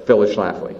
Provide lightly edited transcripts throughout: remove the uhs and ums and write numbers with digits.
Phyllis Schlafly.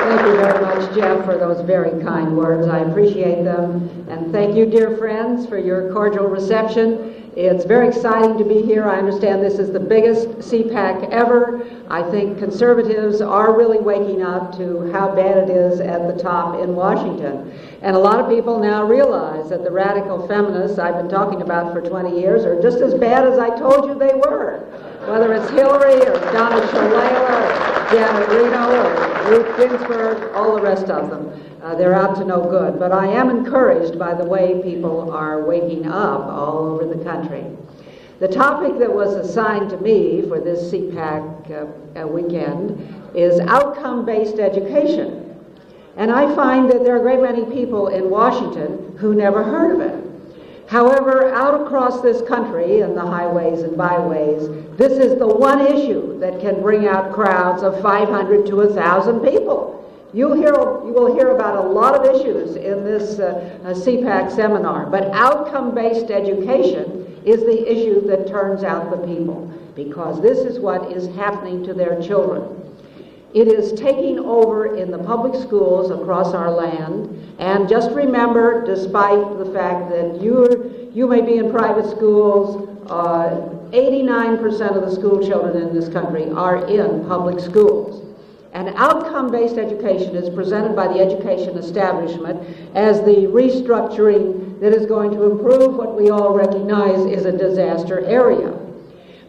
Thank you very much, Jeff, for those very kind words. I appreciate them. And thank you, dear friends, for your cordial reception. It's very exciting to be here. I understand this is the biggest CPAC ever. I think conservatives are really waking up to how bad it is at the top in Washington. And a lot of people now realize that the radical feminists I've been talking about for 20 years are just as bad as I told you they were. Whether it's Hillary or Donna Shalala or Janet Reno or Ruth Ginsburg, all the rest of them. They're out to no good. But I am encouraged by the way people are waking up all over the country. The topic that was assigned to me for this CPAC weekend is outcome-based education. And I find that there are a great many people in Washington who never heard of it. However, out across this country, in the highways and byways, this is the one issue that can bring out crowds of 500 to 1,000 people. You will hear about a lot of issues in this CPAC seminar, but outcome-based education is the issue that turns out the people, because this is what is happening to their children. It is taking over in the public schools across our land, and just remember, despite the fact that you may be in private schools, 89% of the school children in this country are in public schools. And outcome-based education is presented by the education establishment as the restructuring that is going to improve what we all recognize is a disaster area.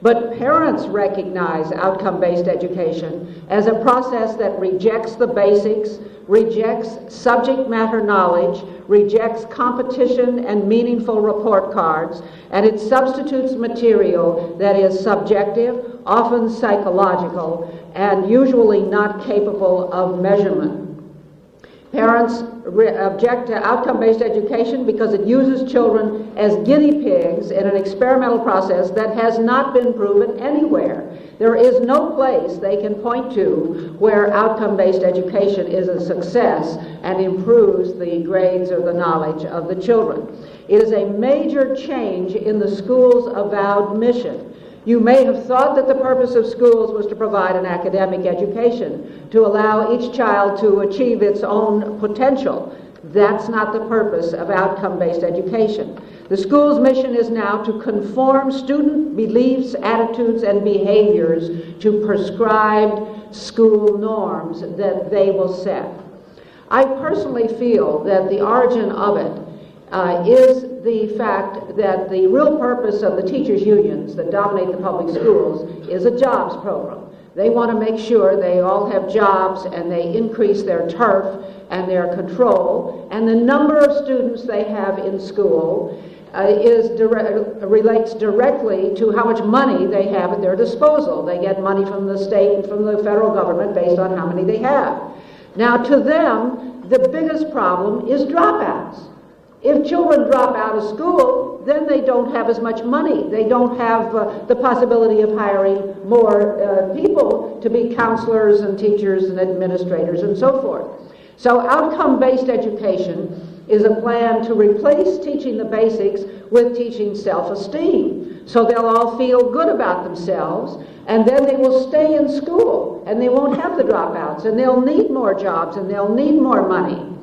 But parents recognize outcome-based education as a process that rejects the basics, rejects subject matter knowledge, rejects competition and meaningful report cards, and it substitutes material that is subjective, often psychological, and usually not capable of measurement. Parents object to outcome-based education because it uses children as guinea pigs in an experimental process that has not been proven anywhere. There is no place they can point to where outcome-based education is a success and improves the grades or the knowledge of the children. It is a major change in the school's avowed mission. You may have thought that the purpose of schools was to provide an academic education, to allow each child to achieve its own potential. That's not the purpose of outcome-based education. The school's mission is now to conform student beliefs, attitudes, and behaviors to prescribed school norms that they will set. I personally feel that the origin of it is the fact that the real purpose of the teachers' unions that dominate the public schools is a jobs program. They want to make sure they all have jobs and they increase their turf and their control, and the number of students they have in school relates directly to how much money they have at their disposal. They get money from the state and from the federal government based on how many they have. Now, to them, the biggest problem is dropouts. If children drop out of school, then they don't have as much money. They don't have the possibility of hiring more people to be counselors and teachers and administrators and so forth. So outcome-based education is a plan to replace teaching the basics with teaching self-esteem. So they'll all feel good about themselves, and then they will stay in school, and they won't have the dropouts, and they'll need more jobs, and they'll need more money.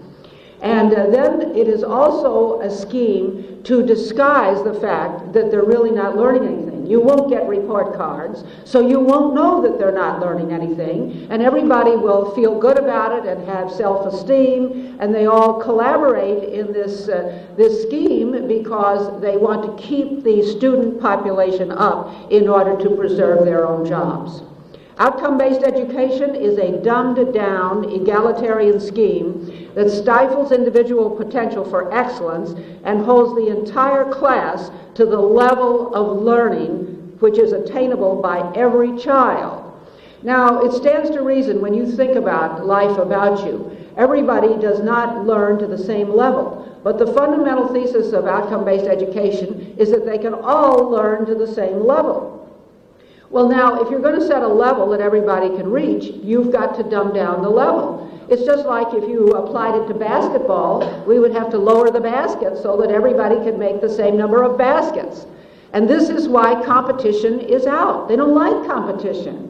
And then it is also a scheme to disguise the fact that they're really not learning anything. You won't get report cards, so you won't know that they're not learning anything, and everybody will feel good about it and have self-esteem, and they all collaborate in this scheme because they want to keep the student population up in order to preserve their own jobs. Outcome-based education is a dumbed-down, egalitarian scheme that stifles individual potential for excellence and holds the entire class to the level of learning which is attainable by every child. Now, it stands to reason when you think about life about you. Everybody does not learn to the same level, but the fundamental thesis of outcome-based education is that they can all learn to the same level. Well, now, if you're going to set a level that everybody can reach, you've got to dumb down the level. It's just like if you applied it to basketball, we would have to lower the basket so that everybody could make the same number of baskets. And this is why competition is out. They don't like competition.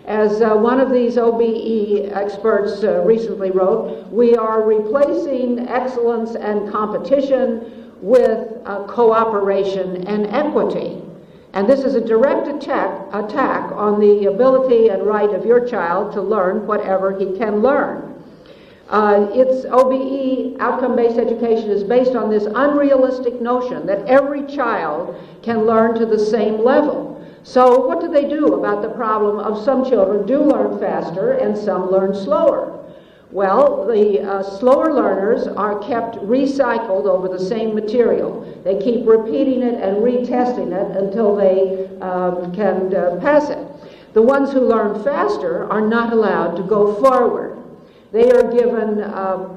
As one of these OBE experts recently wrote, we are replacing excellence and competition with cooperation and equity. And this is a direct attack on the ability and right of your child to learn whatever he can learn. Its OBE, outcome-based education, is based on this unrealistic notion that every child can learn to the same level. So what do they do about the problem of some children do learn faster and some learn slower? Well, the slower learners are kept recycled over the same material. They keep repeating it and retesting it until they can pass it. The ones who learn faster are not allowed to go forward. They are given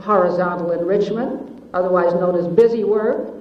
horizontal enrichment, otherwise known as busy work.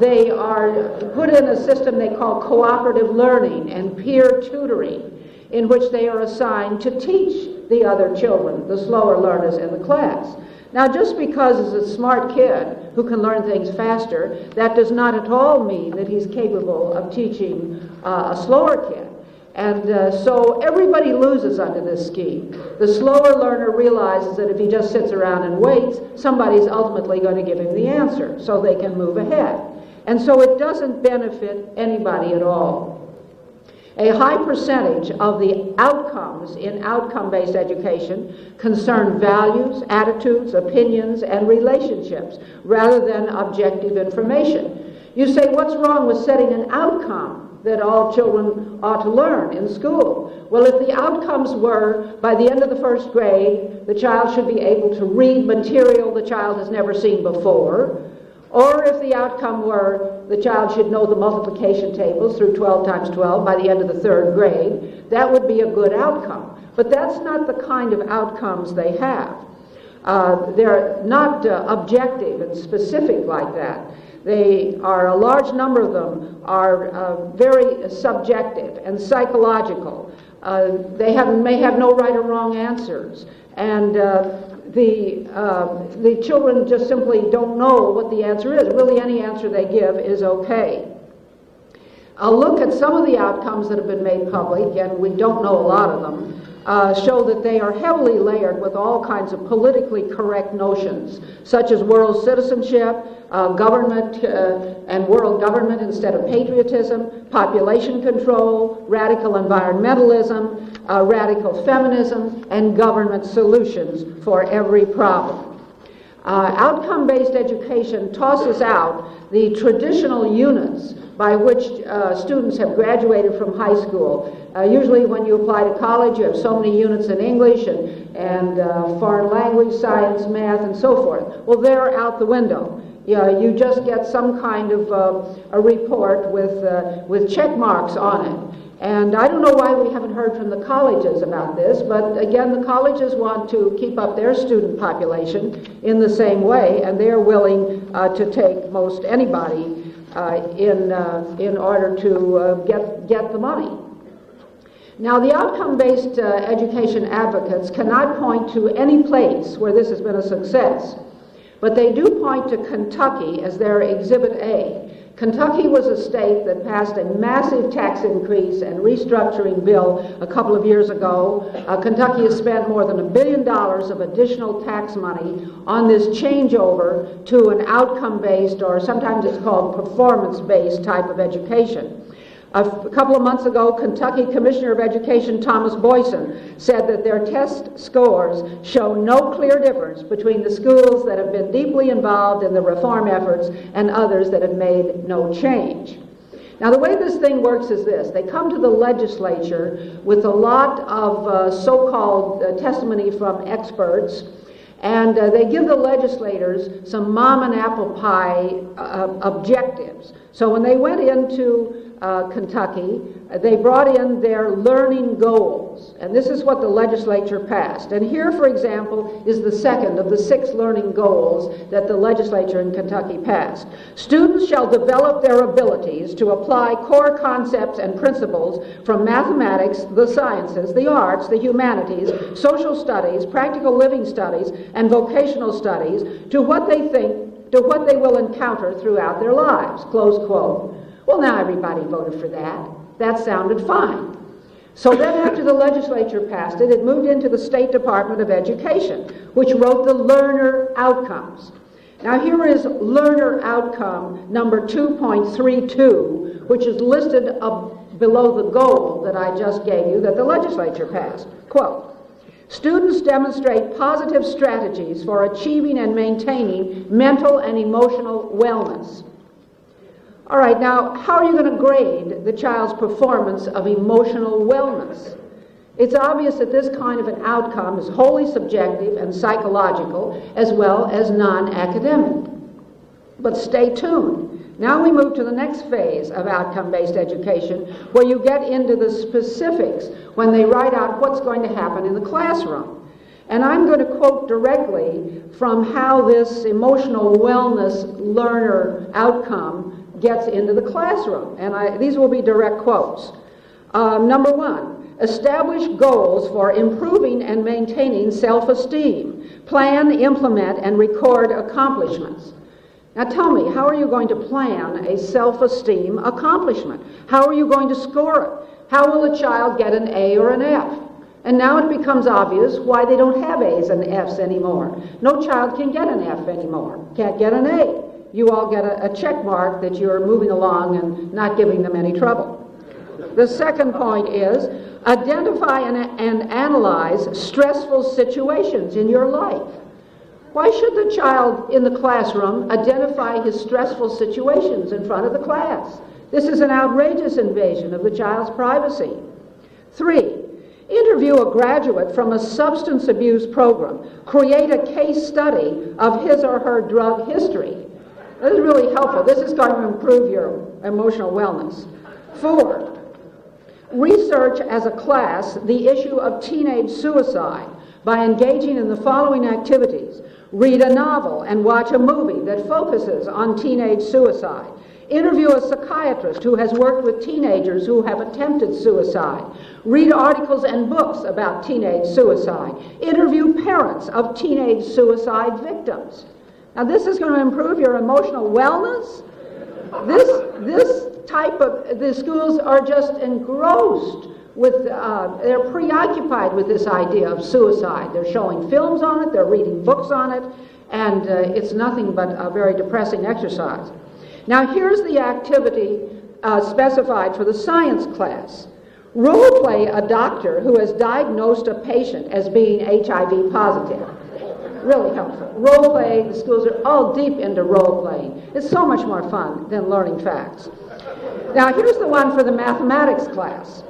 They are put in a system they call cooperative learning and peer tutoring, in which they are assigned to teach the other children, the slower learners in the class. Now, just because he's a smart kid who can learn things faster, that does not at all mean that he's capable of teaching a slower kid. And so everybody loses under this scheme. The slower learner realizes that if he just sits around and waits, somebody's ultimately going to give him the answer so they can move ahead. And so it doesn't benefit anybody at all. A high percentage of the outcomes in outcome-based education concern values, attitudes, opinions, and relationships rather than objective information. You say, what's wrong with setting an outcome that all children ought to learn in school? Well, if the outcomes were, by the end of the first grade, the child should be able to read material the child has never seen before, or if the outcome were the child should know the multiplication tables through 12 times 12 by the end of the third grade, that would be a good outcome. But that's not the kind of outcomes they have. They're not objective and specific like that. They are, a large number of them are very subjective and psychological. They may have no right or wrong answers. And the children just simply don't know what the answer is. Really, any answer they give is okay. I'll look at some of the outcomes that have been made public, and we don't know a lot of them, show that they are heavily layered with all kinds of politically correct notions, such as world citizenship, government and world government instead of patriotism, population control, radical environmentalism, radical feminism, and government solutions for every problem. Outcome-based education tosses out the traditional units by which students have graduated from high school. Usually when you apply to college, you have so many units in English and foreign language, science, math, and so forth. Well, they're out the window. You just get some kind of a report with check marks on it. And I don't know why we haven't heard from the colleges about this, but again, the colleges want to keep up their student population in the same way, and they're willing to take most anybody in order to get the money. Now, the outcome-based education advocates cannot point to any place where this has been a success, but they do point to Kentucky as their Exhibit A. Kentucky was a state that passed a massive tax increase and restructuring bill a couple of years ago. Kentucky has spent more than $1 billion of additional tax money on this changeover to an outcome-based, or sometimes it's called performance-based type of education. A couple of months ago, Kentucky Commissioner of Education Thomas Boyson said that their test scores show no clear difference between the schools that have been deeply involved in the reform efforts and others that have made no change. Now, the way this thing works is this. They come to the legislature with a lot of so-called testimony from experts, and they give the legislators some mom and apple pie objectives. So when they went into Kentucky, they brought in their learning goals, and this is what the legislature passed. And here, for example, is the second of the 6 learning goals that the legislature in Kentucky passed. Students shall develop their abilities to apply core concepts and principles from mathematics, the sciences, the arts, the humanities, social studies, practical living studies, and vocational studies to what they will encounter throughout their lives, close quote. Well, now everybody voted for that. That sounded fine. So then after the legislature passed it, it moved into the State Department of Education, which wrote the learner outcomes. Now here is learner outcome number 2.32, which is listed below the goal that I just gave you that the legislature passed. Quote, students demonstrate positive strategies for achieving and maintaining mental and emotional wellness. All right, now, how are you going to grade the child's performance of emotional wellness? It's obvious that this kind of an outcome is wholly subjective and psychological as well as non-academic. But stay tuned. Now we move to the next phase of outcome-based education, where you get into the specifics when they write out what's going to happen in the classroom. And I'm going to quote directly from how this emotional wellness learner outcome gets into the classroom. And these will be direct quotes. Number 1, establish goals for improving and maintaining self-esteem. Plan, implement, and record accomplishments. Now tell me, how are you going to plan a self-esteem accomplishment? How are you going to score it? How will a child get an A or an F? And now it becomes obvious why they don't have A's and F's anymore. No child can get an F anymore, can't get an A. You all get a check mark that you're moving along and not giving them any trouble. The second point is identify and analyze stressful situations in your life. Why should the child in the classroom identify his stressful situations in front of the class? This is an outrageous invasion of the child's privacy. 3, interview a graduate from a substance abuse program. Create a case study of his or her drug history. This is really helpful. This is going to improve your emotional wellness. 4, research as a class the issue of teenage suicide by engaging in the following activities. Read a novel and watch a movie that focuses on teenage suicide. Interview a psychiatrist who has worked with teenagers who have attempted suicide. Read articles and books about teenage suicide. Interview parents of teenage suicide victims. Now this is going to improve your emotional wellness. The schools are just engrossed with, they're preoccupied with this idea of suicide. They're showing films on it, they're reading books on it, and it's nothing but a very depressing exercise. Now here's the activity specified for the science class. Role play a doctor who has diagnosed a patient as being HIV positive. Really helpful. Role play, the schools are all deep into role playing. It's so much more fun than learning facts. Now here's the one for the mathematics class.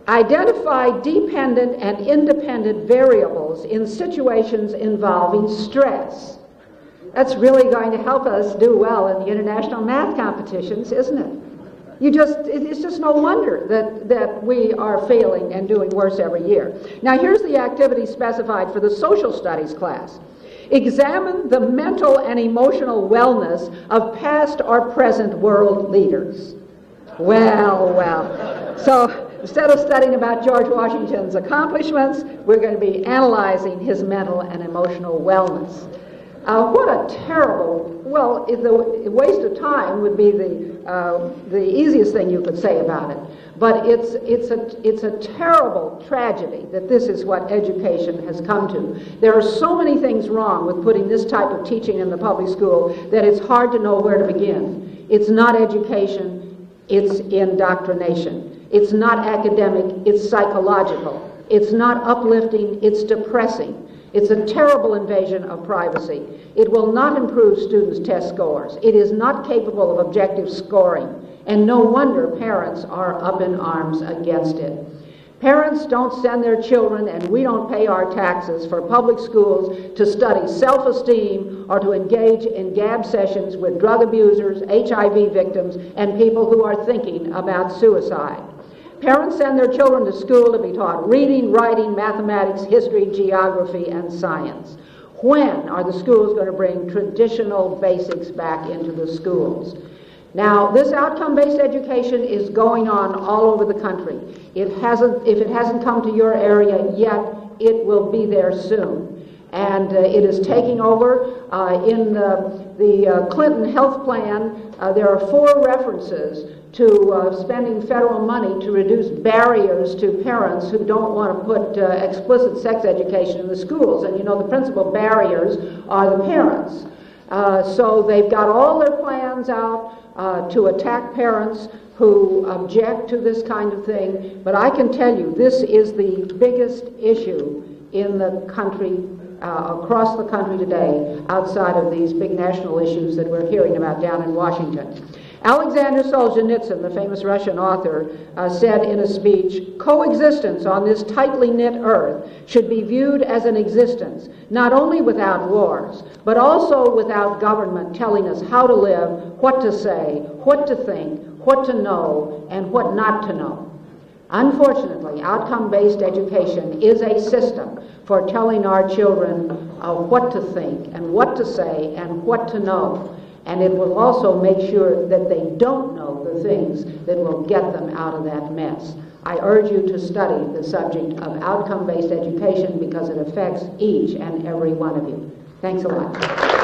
Identify dependent and independent variables in situations involving stress. That's really going to help us do well in the international math competitions, isn't it? It's just no wonder that we are failing and doing worse every year. Now here's the activity specified for the social studies class. Examine the mental and emotional wellness of past or present world leaders. Well. So instead of studying about George Washington's accomplishments, we're going to be analyzing his mental and emotional wellness. What a terrible, the waste of time would be the easiest thing you could say about it. But it's a terrible tragedy that this is what education has come to. There are so many things wrong with putting this type of teaching in the public school that it's hard to know where to begin. It's not education, it's indoctrination. It's not academic, it's psychological. It's not uplifting, it's depressing. It's a terrible invasion of privacy. It will not improve students' test scores. It is not capable of objective scoring, and no wonder parents are up in arms against it. Parents don't send their children, and we don't pay our taxes for public schools to study self-esteem or to engage in gab sessions with drug abusers, HIV victims, and people who are thinking about suicide. Parents send their children to school to be taught reading, writing, mathematics, history, geography, and science. When are the schools going to bring traditional basics back into the schools? Now, this outcome-based education is going on all over the country. If it hasn't come to your area yet, it will be there soon. And it is taking over. In the Clinton health plan, there are 4 references to spending federal money to reduce barriers to parents who don't want to put explicit sex education in the schools. And you know, the principal barriers are the parents. So they've got all their plans out to attack parents who object to this kind of thing. But I can tell you, this is the biggest issue in the country, across the country today, outside of these big national issues that we're hearing about down in Washington. Alexander Solzhenitsyn, the famous Russian author, said in a speech, "Coexistence on this tightly knit earth should be viewed as an existence, not only without wars, but also without government telling us how to live, what to say, what to think, what to know, and what not to know." Unfortunately, outcome-based education is a system for telling our children what to think and what to say and what to know. And it will also make sure that they don't know the things that will get them out of that mess. I urge you to study the subject of outcome-based education because it affects each and every one of you. Thanks a lot.